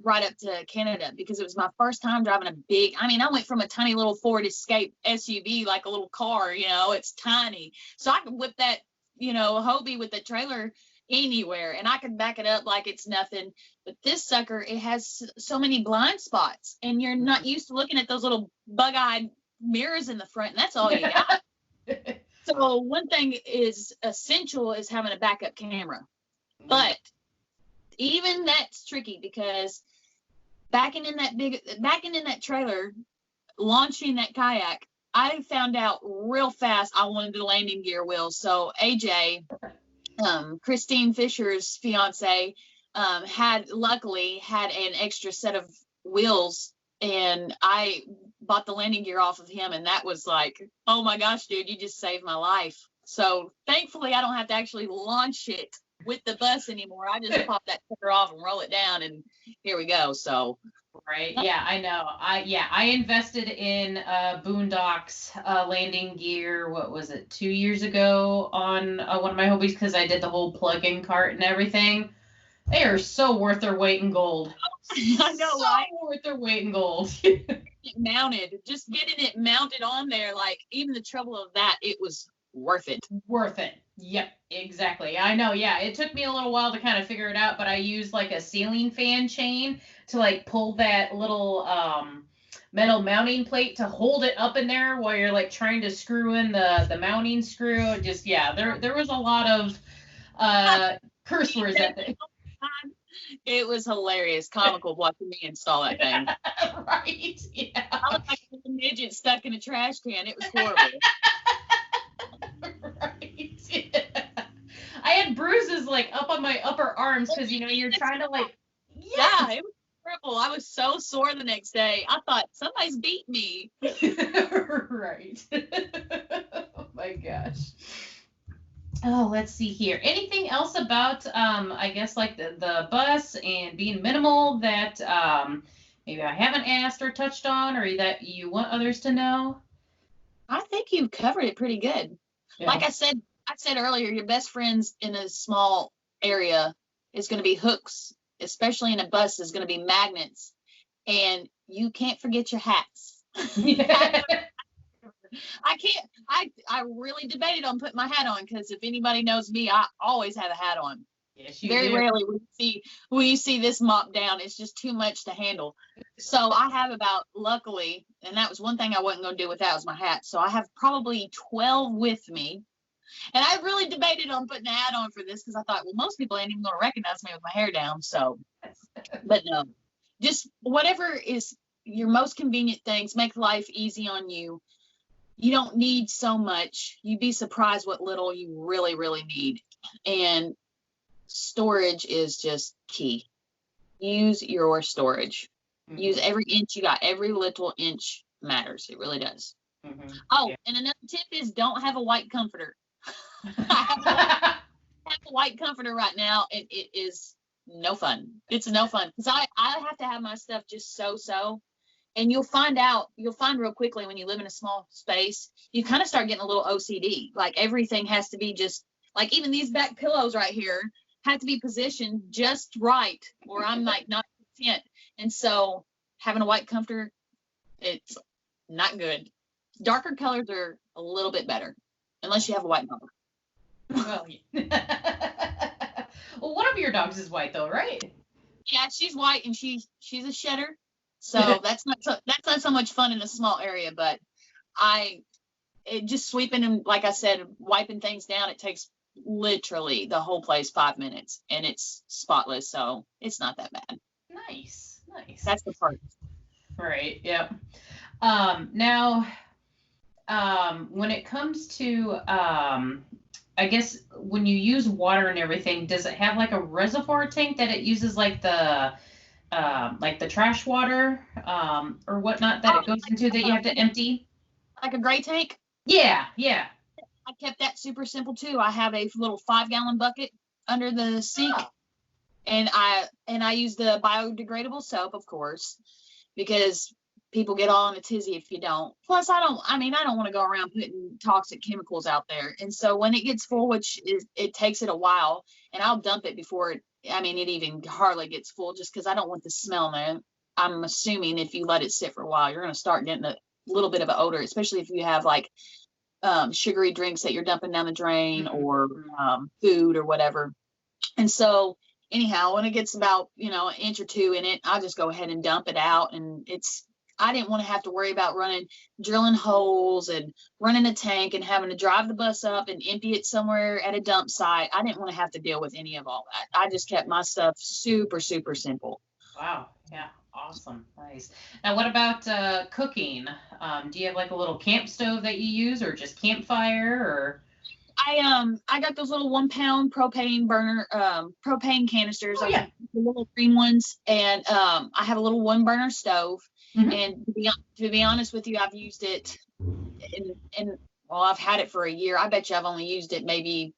right up to Canada, because it was my first time driving I went from a tiny little Ford Escape SUV, like a little car, it's tiny. So I could whip that, Hobie with the trailer anywhere, and I could back it up like it's nothing. But this sucker, it has so many blind spots, and you're not used to looking at those little bug-eyed mirrors in the front, and that's all you got. So one thing is essential is having a backup camera. But even that's tricky because backing in that trailer, launching that kayak, I found out real fast I wanted the landing gear wheels. So AJ, Christine Fisher's fiance, luckily had an extra set of wheels, and I bought the landing gear off of him, and that was like, oh my gosh, dude, you just saved my life. So thankfully I don't have to actually launch it with the bus anymore. I just pop that sucker off and roll it down, and here we go. So right, yeah, I know. I invested in Boondocks landing gear. What was it, 2 years ago on one of my hobbies, because I did the whole plug-in cart and everything. They are so worth their weight in gold. I know, so right? Worth their weight in gold. Mounted, just getting it mounted on there, like even the trouble of that, it was worth it. Worth it. Yep, exactly. I know. Yeah, it took me a little while to kind of figure it out, but I used like a ceiling fan chain to like pull that little metal mounting plate to hold it up in there while you're like trying to screw in the mounting screw. Just, yeah, there was a lot of curse words that day. It was hilarious, comical watching me install that thing. Right. Yeah. I looked like a little midget stuck in a trash can. It was horrible. Right. Yeah. I had bruises like up on my upper arms because you're trying to like. Yeah, it was terrible. I was so sore the next day. I thought somebody's beat me. Right. Oh my gosh. Oh, let's see here. Anything else about I guess like the bus and being minimal that maybe I haven't asked or touched on, or that you want others to know? I think you've covered it pretty good. Yeah. Like I said earlier, your best friends in a small area is going to be hooks, especially in a bus, is going to be magnets, and you can't forget your hats. I really debated on putting my hat on, because if anybody knows me, I always have a hat on. Yes, Very rarely will you see this mop down. It's just too much to handle. So I have luckily, and that was one thing I wasn't going to do without, was my hat. So I have probably 12 with me. And I really debated on putting a hat on for this, because I thought, well, most people ain't even going to recognize me with my hair down. So, but no, just whatever is your most convenient things, make life easy on you. You don't need so much. You'd be surprised what little you really, really need. And storage is just key. Use your storage. Mm-hmm. Use every inch you got. Every little inch matters. It really does. Mm-hmm. Oh, yeah. And another tip is don't have a white comforter. I have a white comforter right now, and it is no fun. It's no fun, because I have to have my stuff just so. And you'll find real quickly when you live in a small space, you kind of start getting a little OCD. Like everything has to be just, like even these back pillows right here have to be positioned just right, or I'm like not content. And so having a white comforter, it's not good. Darker colors are a little bit better, unless you have a white dog. Well, well, one of your dogs is white though, right? Yeah, she's white, and she's a shedder. So that's not so much fun in a small area, but just sweeping and, like I said, wiping things down, it takes literally the whole place 5 minutes, and it's spotless, so it's not that bad. Nice. That's the part. Right. Yep. Now, when it comes to, I guess when you use water and everything, does it have like a reservoir tank that it uses like the trash water or whatnot that it goes into that you have to empty? Like a gray tank? Yeah. I kept that super simple too. I have a little 5-gallon bucket under the sink, and I use the biodegradable soap, of course, because people get all in a tizzy if you don't. Plus, I don't want to go around putting toxic chemicals out there. And so when it gets full, it takes it a while, and I'll dump it before it even hardly gets full, just because I don't want the smell in there. I'm assuming if you let it sit for a while, you're going to start getting a little bit of an odor, especially if you have like sugary drinks that you're dumping down the drain, or food or whatever. And so anyhow, when it gets about, an inch or two in it, I'll just go ahead and dump it out, and it's I didn't want to have to worry about drilling holes and running a tank and having to drive the bus up and empty it somewhere at a dump site. I didn't want to have to deal with any of all that. I just kept my stuff super, super simple. Wow. Yeah. Awesome. Nice. Now, what about cooking? Do you have like a little camp stove that you use, or just campfire, or? I got those little 1 pound propane burner, propane canisters, Oh, yeah. the little green ones, and I have a little 1 burner stove. Mhm. And to be honest with you, I've used it well, I've had it for a year. I bet you I've only used it maybe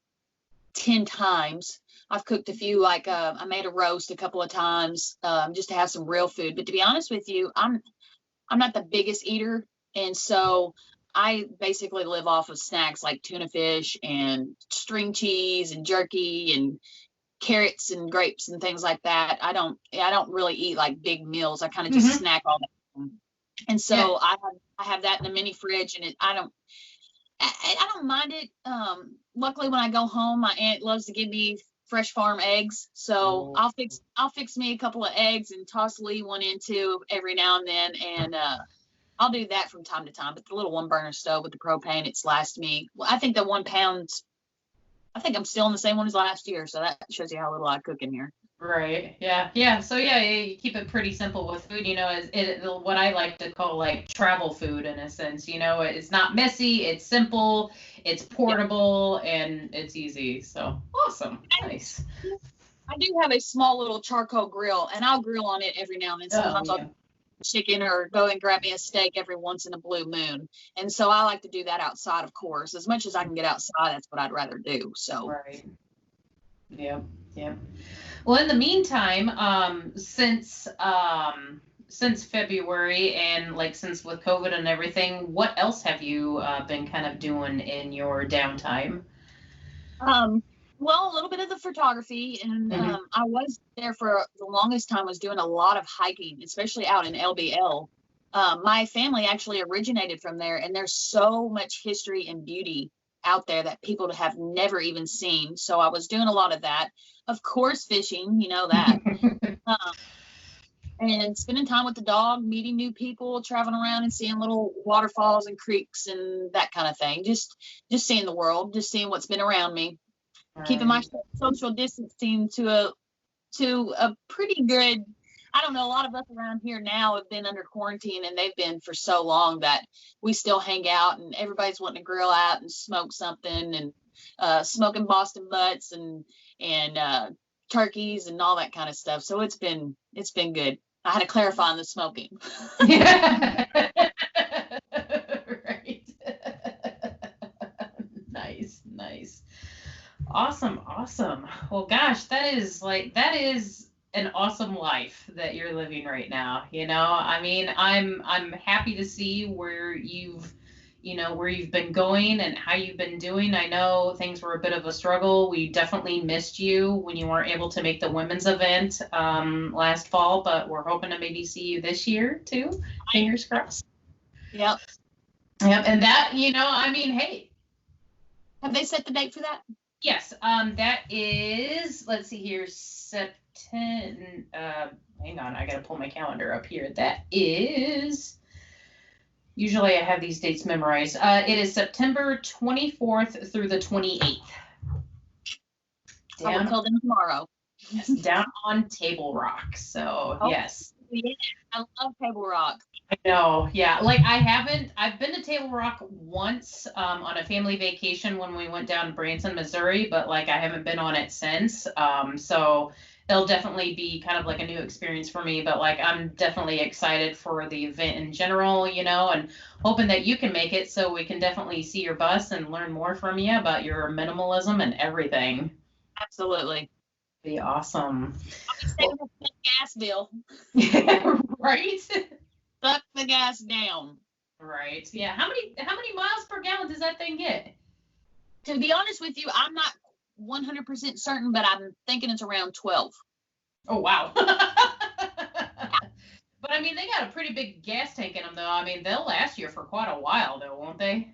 10 times. I've cooked a few, like I made a roast a couple of times, just to have some real food. But to be honest with you, I'm not the biggest eater, and so I basically live off of snacks like tuna fish and string cheese and jerky and carrots and grapes and things like that. I don't really eat like big meals. I kind of just snack all that. And so I have that in the mini fridge, and I don't mind it. Luckily, when I go home, my aunt loves to give me fresh farm eggs, so I'll fix me a couple of eggs and toss Lee one in too every now and then, and I'll do that from time to time. But the little 1 burner stove with the propane, it's last me. Well, I think the 1 pound, I think I'm still in the same one as last year, so that shows you how little I cook in here. Right. Yeah. Yeah. So yeah, you keep it pretty simple with food, is what I like to call like travel food in a sense, it's not messy, it's simple, it's portable, and it's easy. So awesome. Nice. I do have a small little charcoal grill, and I'll grill on it every now and then. Sometimes I'll chicken or go and grab me a steak every once in a blue moon. And so I like to do that outside, of course. As much as I can get outside, that's what I'd rather do. So right. Yep. Well, in the meantime, since February and like since with COVID and everything, what else have you been kind of doing in your downtime? Well, a little bit of the photography, and I was there for the longest time, was doing a lot of hiking, especially out in LBL. My family actually originated from there, and there's so much history and beauty out there that people have never even seen. So I was doing a lot of that. Of course, fishing, that. And spending time with the dog, meeting new people, traveling around and seeing little waterfalls and creeks and that kind of thing. Just seeing the world, just seeing what's been around me. Right. Keeping my social distancing to a pretty good. I don't know, a lot of us around here now have been under quarantine, and they've been for so long that we still hang out, and everybody's wanting to grill out and smoke something, and smoking Boston butts and turkeys and all that kind of stuff. So it's been good. I had to clarify on the smoking. Yeah. Right. Nice. Awesome. Well, gosh, that is an awesome life that you're living right now. I mean, I'm happy to see where you've been going and how you've been doing. I know things were a bit of a struggle. We definitely missed you when you weren't able to make the women's event last fall, but we're hoping to maybe see you this year too. Fingers crossed. Yep. And that, I mean, hey. Have they set the date for that? Yes. That is, let's see here, hang on, I got to pull my calendar up here. That is, usually I have these dates memorized. It is September 24th through the 28th. I will tell them tomorrow. Yes, down on Table Rock. So, yes. Yeah, I love Table Rock. I know, yeah. Like I've been to Table Rock once on a family vacation when we went down to Branson, Missouri, but like I haven't been on it since. So it'll definitely be kind of like a new experience for me, but like I'm definitely excited for the event in general, and hoping that you can make it so we can definitely see your bus and learn more from you about your minimalism and everything. Absolutely. Be awesome. I'll be saving the gas bill. Right? Suck the gas down. Right. Yeah. How many miles per gallon does that thing get? To be honest with you, I'm not 100% certain, but I'm thinking it's around 12. Oh, wow. But I mean, they got a pretty big gas tank in them, though. I mean, they'll last you for quite a while, though, won't they?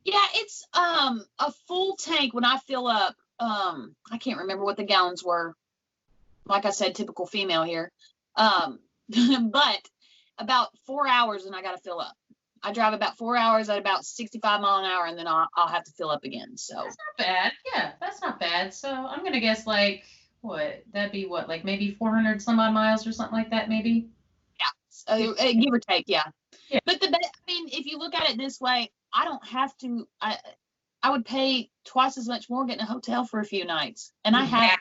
Yeah, it's a full tank when I fill up. I can't remember what the gallons were. Like I said, typical female here. But about 4 hours and I got to fill up. I drive about 4 hours at about 65 mile an hour, and then I'll have to fill up again. So that's not bad. Yeah, that's not bad. So I'm gonna guess like what that'd be what like maybe 400 some odd miles or something like that maybe. yeah, give or take, yeah. Yeah. But I mean, if you look at it this way, I don't have to. I would pay twice as much more getting a hotel for a few nights, and I have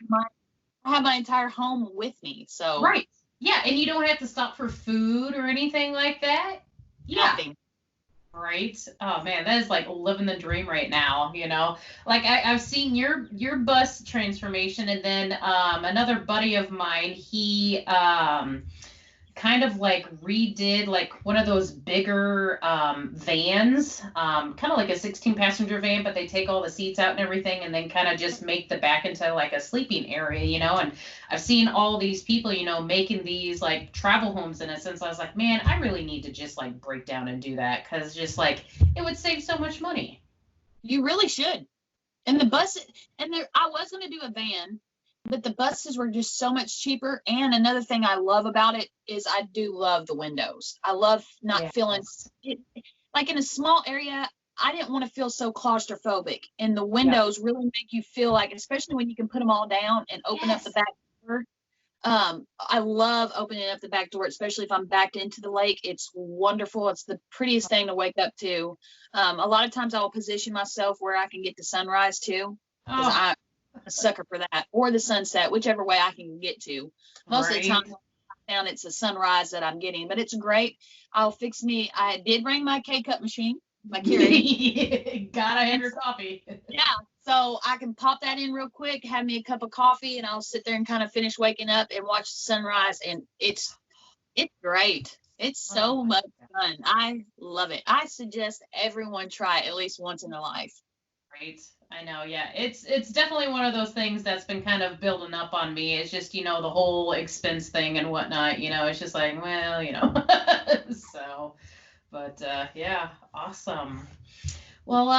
my entire home with me. So right. Yeah, and you don't have to stop for food or anything like that. Yeah. Nothing. Right. Oh man, that is like living the dream right now, you know. Like I've seen your bus transformation, and then another buddy of mine, he kind of like redid like one of those bigger vans, kind of like a 16 passenger van, but they take all the seats out and everything and then kind of just make the back into like a sleeping area, you know. And I've seen all these people, you know, making these like travel homes in a sense. I was like, man, I really need to just like break down and do that, because just like it would save so much money. You really should. And the bus, and I was going to do a van, but the buses were just so much cheaper. And another thing I love about it is I do love the windows. I love not feeling it, like in a small area. I didn't want to feel so claustrophobic, and the windows really make you feel like, especially when you can put them all down and open up the back door. I love opening up the back door, especially if I'm backed into the lake. It's wonderful. It's the prettiest thing to wake up to. A lot of times I will position myself where I can get the sunrise too, because I'm a sucker for that, or the sunset, whichever way I can get to. Most of the time I found it's a sunrise that I'm getting, but it's great. I did bring my K-cup machine, my Keurig. Gotta have your coffee. Yeah, so I can pop that in real quick, have me a cup of coffee, and I'll sit there and kind of finish waking up and watch the sunrise, and it's great. It's so much fun. I love it. I suggest everyone try it at least once in their life. Right. I know. Yeah. It's definitely one of those things that's been kind of building up on me. It's just, you know, the whole expense thing and whatnot, you know, it's just like, well, you know, so, but yeah, awesome. Well,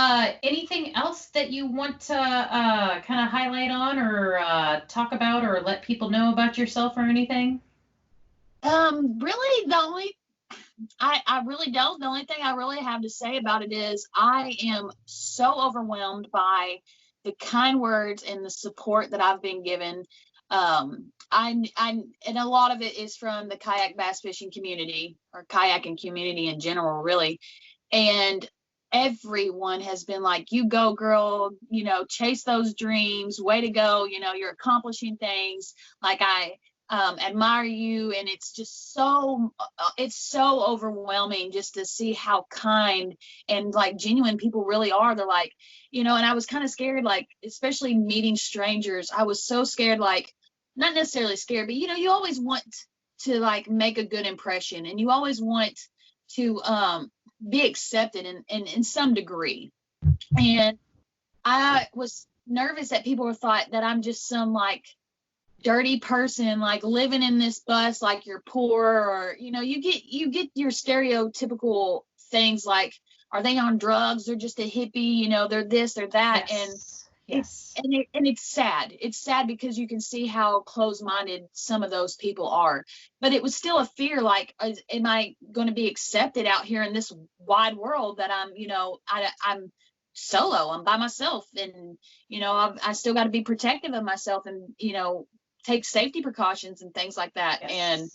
anything else that you want to kind of highlight on or talk about or let people know about yourself or anything? Really, I really don't. The only thing I really have to say about it is I am so overwhelmed by the kind words and the support that I've been given. And a lot of it is from the kayak bass fishing community, or kayaking community in general, really. And everyone has been like, you go girl, you know, chase those dreams, way to go, you know, you're accomplishing things. Like I admire you, and it's just it's so overwhelming just to see how kind and like genuine people really are. They're like, you know, and I was kind of scared, like especially meeting strangers. I was so scared, like not necessarily scared, but you know, you always want to like make a good impression, and you always want to be accepted in some degree. And I was nervous that people thought that I'm just some like dirty person, like living in this bus like you're poor, or you know, you get your stereotypical things like, are they on drugs, they're just a hippie, you know, they're this, they're that. And it's sad because you can see how close-minded some of those people are. But it was still a fear, like, am I going to be accepted out here in this wide world that I'm, you know, I'm solo, I'm by myself, and you know, I still got to be protective of myself, and you know, take safety precautions and things like that. And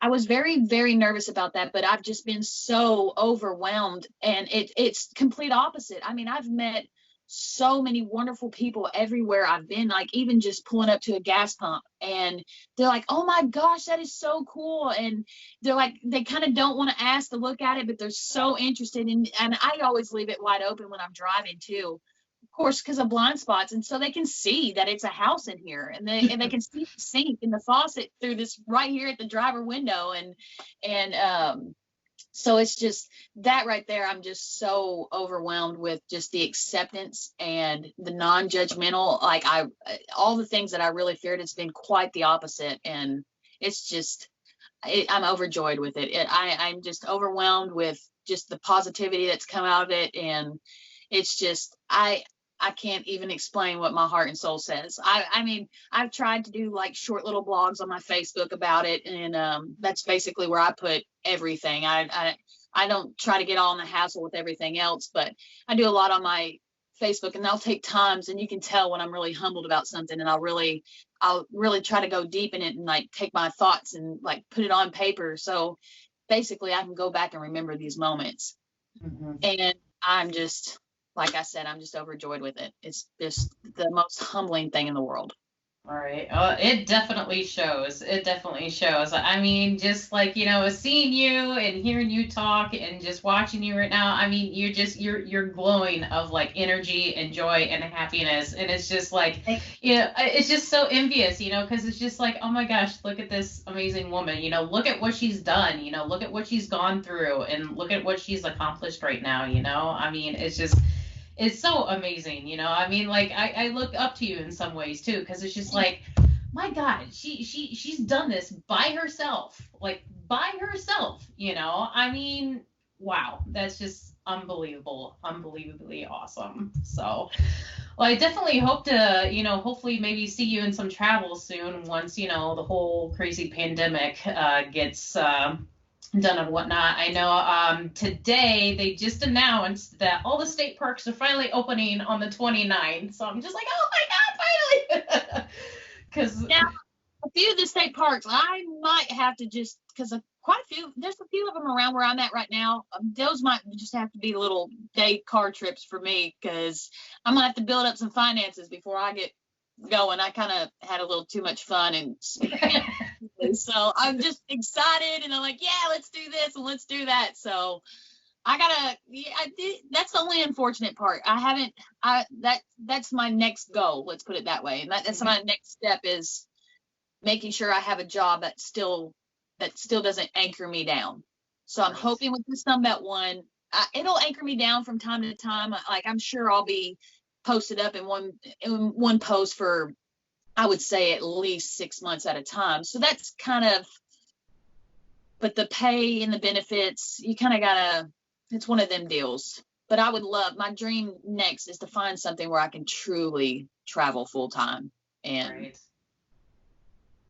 I was very, very nervous about that, but I've just been so overwhelmed, and it's complete opposite. I mean, I've met so many wonderful people everywhere I've been, like even just pulling up to a gas pump, and they're like, oh my gosh, that is so cool. And they're like, they kind of don't want to ask to look at it, but they're so interested in, and I always leave it wide open when I'm driving too, of course, because of blind spots, and so they can see that it's a house in here, and they can see the sink and the faucet through this right here at the driver window, and so it's just that right there. I'm just so overwhelmed with just the acceptance and the non-judgmental, like all the things that I really feared. It's been quite the opposite, and it's just I'm overjoyed with it. I'm just overwhelmed with just the positivity that's come out of it, and it's just I can't even explain what my heart and soul says. I mean, I've tried to do like short little blogs on my Facebook about it, and that's basically where I put everything. I don't try to get all in the hassle with everything else, but I do a lot on my Facebook, and I'll take times, and you can tell when I'm really humbled about something, and I'll really try to go deep in it and like take my thoughts and like put it on paper. So basically I can go back and remember these moments. And I'm just, like I said, I'm just overjoyed with it. It's just the most humbling thing in the world. All right. It definitely shows. It definitely shows. I mean, just like, seeing you and hearing you talk and just watching you right now, I mean, you're glowing of like energy and joy and happiness. And it's just like, it's just so envious, because it's just like, oh my gosh, look at this amazing woman, look at what she's done, look at what she's gone through and look at what she's accomplished right now, I mean, it's so amazing, I mean, like I look up to you in some ways too, because it's just like, my God, she's done this by herself, I mean, wow, that's just unbelievably awesome. So, well, I definitely hope to, hopefully maybe see you in some travel soon once, the whole crazy pandemic gets done and whatnot. I know today they just announced that all the state parks are finally opening on the 29th. So I'm just like, oh my God, finally! Because a few of the state parks, I might have to just, because there's a few of them around where I'm at right now. Those might just have to be little day car trips for me, because I'm gonna have to build up some finances before I get going. I kind of had a little too much fun, and so I'm just excited, and I'm like, yeah, let's do this and let's do that. So that's the only unfortunate part. That's my next goal. Let's put it that way. And that's my next step, is making sure I have a job that still doesn't anchor me down. So I'm hoping with the Sunbelt one, it'll anchor me down from time to time. Like, I'm sure I'll be posted up in one post for, I would say, at least 6 months at a time. So that's kind of, but the pay and the benefits, you kind of gotta, it's one of them deals. But I would love, my dream next is to find something where I can truly travel full time. And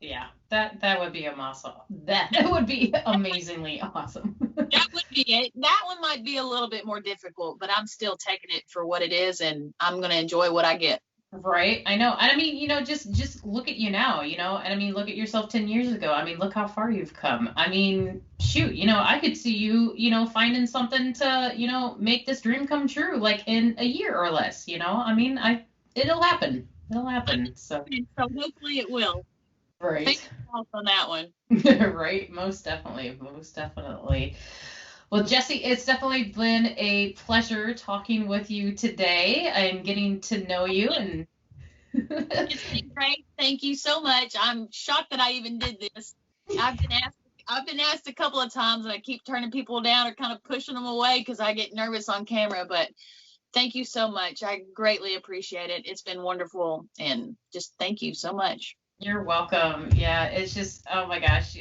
yeah, that would be awesome. That would be amazingly awesome. That would be it. That one might be a little bit more difficult, but I'm still taking it for what it is, and I'm going to enjoy what I get. Right. I know. And I mean, just look at you now, and I mean, look at yourself 10 years ago. I mean, look how far you've come. I mean, shoot, I could see you, finding something to, make this dream come true, like in a year or less, I mean, it'll happen. It'll happen. So hopefully it will. Right. Thank you on that one. Right. Most definitely. Well, Jessie, it's definitely been a pleasure talking with you today and getting to know you. And it's been great. Thank you so much. I'm shocked that I even did this. I've been asked a couple of times, and I keep turning people down or kind of pushing them away because I get nervous on camera. But thank you so much. I greatly appreciate it. It's been wonderful, and just thank you so much. You're welcome. Yeah, it's just, oh my gosh.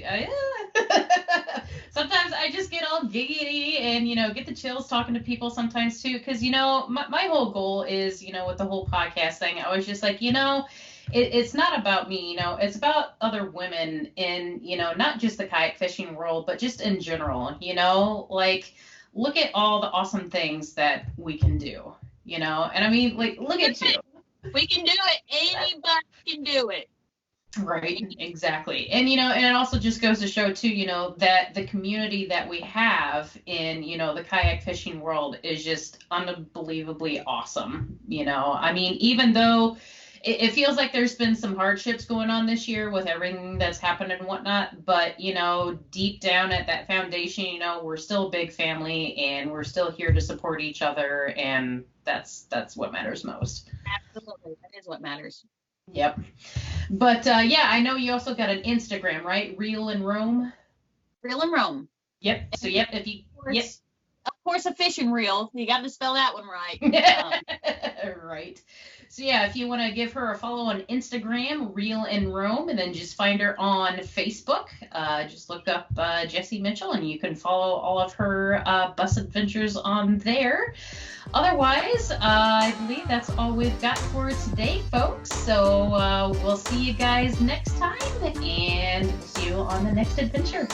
Sometimes I just get all giggity and, get the chills talking to people sometimes too. Because, my whole goal is, with the whole podcast thing, I was just like, it's not about me, it's about other women in, not just the kayak fishing world, but just in general, like, look at all the awesome things that we can do, and I mean, like, look at you. We can do it. Anybody can do it. Right, exactly. And, and it also just goes to show too, that the community that we have in, the kayak fishing world is just unbelievably awesome. I mean, even though it feels like there's been some hardships going on this year with everything that's happened and whatnot, but, deep down at that foundation, we're still a big family and we're still here to support each other. And that's what matters most. Absolutely. That is what matters. Yep. But yeah, I know you also got an Instagram, right? Reel and Roam. Reel and Roam. Yep. So yep, if you course, a fishing reel. You got to spell that one right. Right. So yeah, if you want to give her a follow on Instagram, Reel in Rome, and then just find her on Facebook, just look up Jessie Mitchell, and you can follow all of her bus adventures on there. Otherwise, I believe that's all we've got for today, folks. So we'll see you guys next time, and see you on the next adventure.